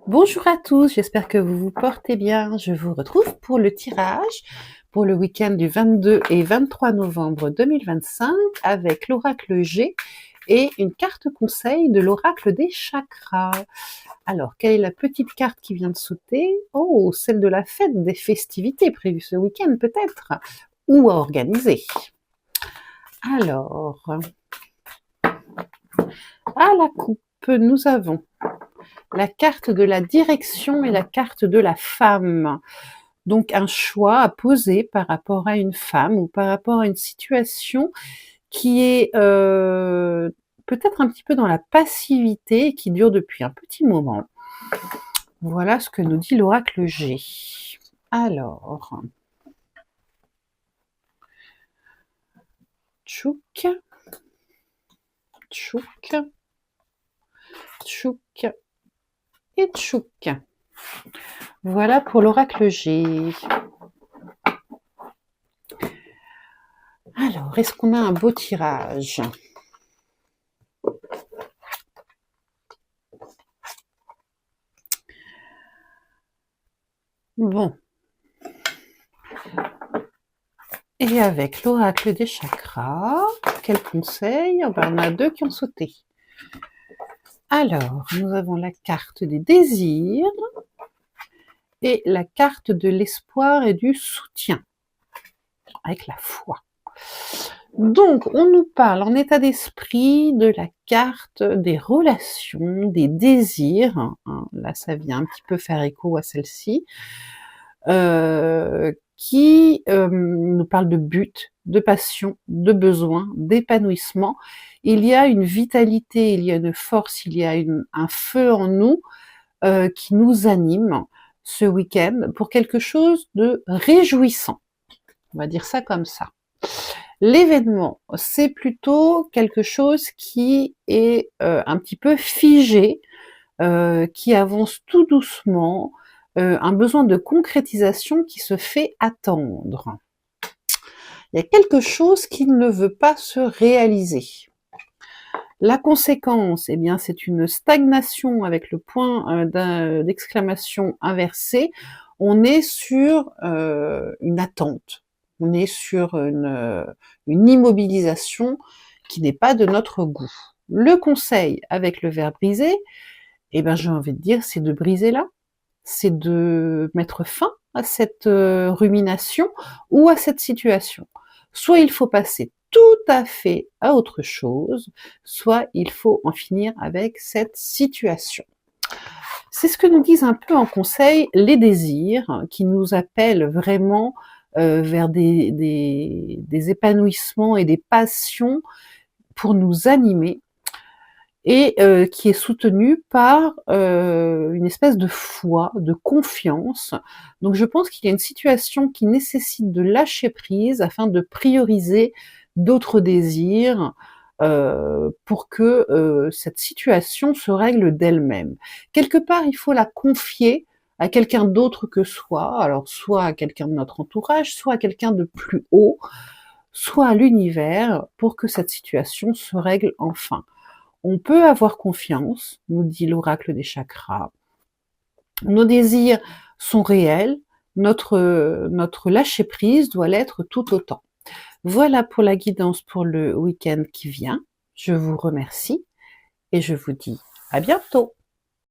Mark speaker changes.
Speaker 1: Bonjour à tous, j'espère que vous vous portez bien. Je vous retrouve pour le tirage pour le week-end du 22 et 23 novembre 2025 avec l'oracle G et une carte conseil de l'oracle des chakras. Alors, quelle est la petite carte qui vient de sauter? Oh, celle de la fête, des festivités prévues ce week-end peut-être, ou à organiser. Alors, à la coupe, nous avons la carte de la direction et la carte de la femme. Donc un choix à poser par rapport à une femme ou par rapport à une situation qui est peut-être un petit peu dans la passivité et qui dure depuis un petit moment. Voilà ce que nous dit l'oracle G. Alors, tchouk, tchouk, tchouk et tchouk. Voilà pour l'oracle G. Alors, est-ce qu'on a un beau tirage? Bon. Et avec l'oracle des chakras, quel conseil? Ben, on a deux qui ont sauté. Alors, nous avons la carte des désirs et la carte de l'espoir et du soutien, avec la foi. Donc, on nous parle en état d'esprit de la carte des relations, des désirs. Là, ça vient un petit peu faire écho à celle-ci. Qui nous parle de but, de passion, de besoin, d'épanouissement. Il y a une vitalité, il y a une force, il y a un feu en nous qui nous anime ce week-end pour quelque chose de réjouissant. On va dire ça comme ça. L'événement, c'est plutôt quelque chose qui est un petit peu figé, qui avance tout doucement, un besoin de concrétisation qui se fait attendre. Il y a quelque chose qui ne veut pas se réaliser. La conséquence, eh bien, c'est une stagnation avec le point d'exclamation inversé. On est sur une attente, on est sur une immobilisation qui n'est pas de notre goût. Le conseil avec le verbe briser, eh ben, j'ai envie de dire, c'est de briser là, c'est de mettre fin à cette rumination ou à cette situation. Soit il faut passer tout à fait à autre chose, soit il faut en finir avec cette situation. C'est ce que nous disent un peu en conseil les désirs, qui nous appellent vraiment vers des épanouissements et des passions pour nous animer, et qui est soutenu par une espèce de foi, de confiance. Donc je pense qu'il y a une situation qui nécessite de lâcher prise afin de prioriser d'autres désirs pour que cette situation se règle d'elle-même. Quelque part, il faut la confier à quelqu'un d'autre que soi, alors soit à quelqu'un de notre entourage, soit à quelqu'un de plus haut, soit à l'univers, pour que cette situation se règle enfin. On peut avoir confiance, nous dit l'oracle des chakras. Nos désirs sont réels, notre lâcher-prise doit l'être tout autant. Voilà pour la guidance pour le week-end qui vient. Je vous remercie et je vous dis à bientôt.